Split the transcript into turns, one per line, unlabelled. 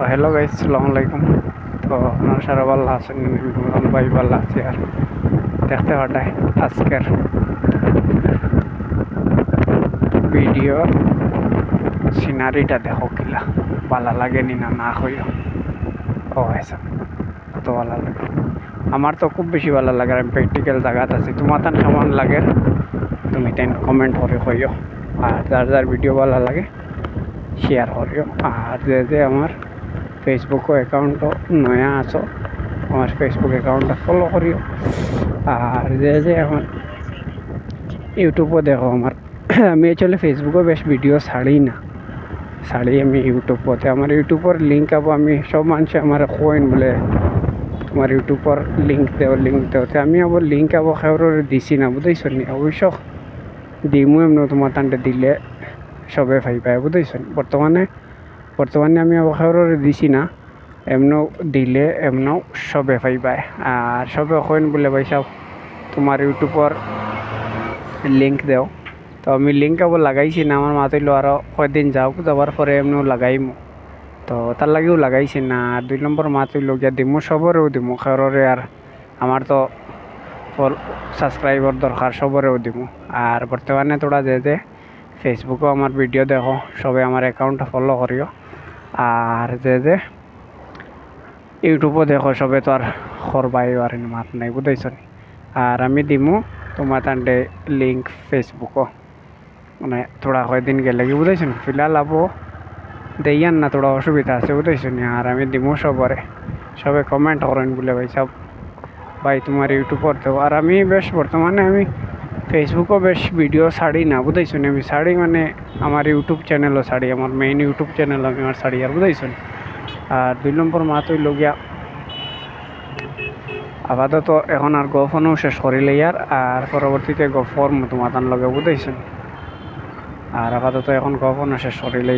Hello guys, আসসালামু আলাইকুম। তো আপনারা সারা ভালো আছেন? আমি ভাই ভালো আছি। আর দেখতে পাঠায় আজকের ভিডিও সিনারিটা দেখো কিলা ভালো লাগেনি না না হইও। ও আচ্ছা, কত ভালো লাগে। আমার তো খুব বেশি ভালো লাগে। আমি প্র্যাকটিক্যাল জায়গাত আছি। তোমার তান কেমন লাগে তুমি তাই কমেন্ট করে হইও। আর যার যার ভিডিও ভালো লাগে শেয়ার করিও। আর যে আমার ফেসবুক অ্যাকাউন্টও নয়া আছো, আমার ফেসবুক অ্যাকাউন্টটা ফলো করিও। আর যে আমার ইউটিউবও দেখো আমার আমি অ্যাকচুয়ালি ফেসবুকে বেশ ভিডিও ছাড়ি আমি ইউটিউবতে। আমার ইউটিউবের লিঙ্ক আবো আমি সব মানুষে আমার কইন বলে তোমার ইউটিউবের লিঙ্ক দেওতে আমি আবার লিঙ্ক আবো খেউরে দিছি না, বুঝাইছো নি? অবশ্য দিমু এমনি তোমার টানটা দিলে সবে পাই বুঝাইছো নি? বর্তমানে আমি আবো খেউরে দিছি না, এমনও দিলে এমনও সবে পাইবাই। আর সবে কইন বলে ভাই সব তোমার ইউটিউবের লিঙ্ক দেও। তো আমি লিঙ্ক আবার লাগাইছি না, আমার মাথায় আরও কয়েকদিন যাওয়ার পরে এমনিও লাগাইমু। তো তার লাগেও লাগাইছি না। আর 2 নম্বর মাথায় গিয়া দিমু, সবরেও দিমু খেররে। আর আমার তো সাবস্ক্রাইবার দরকার, সবরেও দিমু। আর বর্তমানে তোরা যে ফেসবুকেও আমার ভিডিও দেখো সবে আমার অ্যাকাউন্টটা ফলো করিও। আর যে ইউটিউবও দেখো সবে তো আর করবাই আর মাত নাই, বুঝাইছ। আর আমি দিমু তোমার তান্ডে লিঙ্ক ফেসবুকও, মানে তোরা কয়েকদিন গেলে কি বুঝাইছ। ফিলহাল আবো দেইয়ান না, তোরা অসুবিধা আছে, বুঝাইছ। আর আমি দিমু সবে কমেন্ট করেন বলে ভাই সব ভাই তোমার ইউটিউবর দেবো। আর আমি বেশ বর্তমানে আমি ফেসবুকও বেশ ভিডিও ছাড়ি না, বুঝাইছ। আমি ছাড়ি মানে আমার ইউটিউব চ্যানেলও ছাড়ি, আমার মেইন ইউটিউব চ্যানেল আমি আমার ছাড়ি। আর বুঝাইছ। আর 2 নম্বর মাত হইল গিয়া আপাতত এখন আর গফনও শেষ করিলে আর পরবর্তীতে গফর মতো মাতান লগে, বুঝাইছেন। আর আপাতত এখন গফনও শেষ করিলে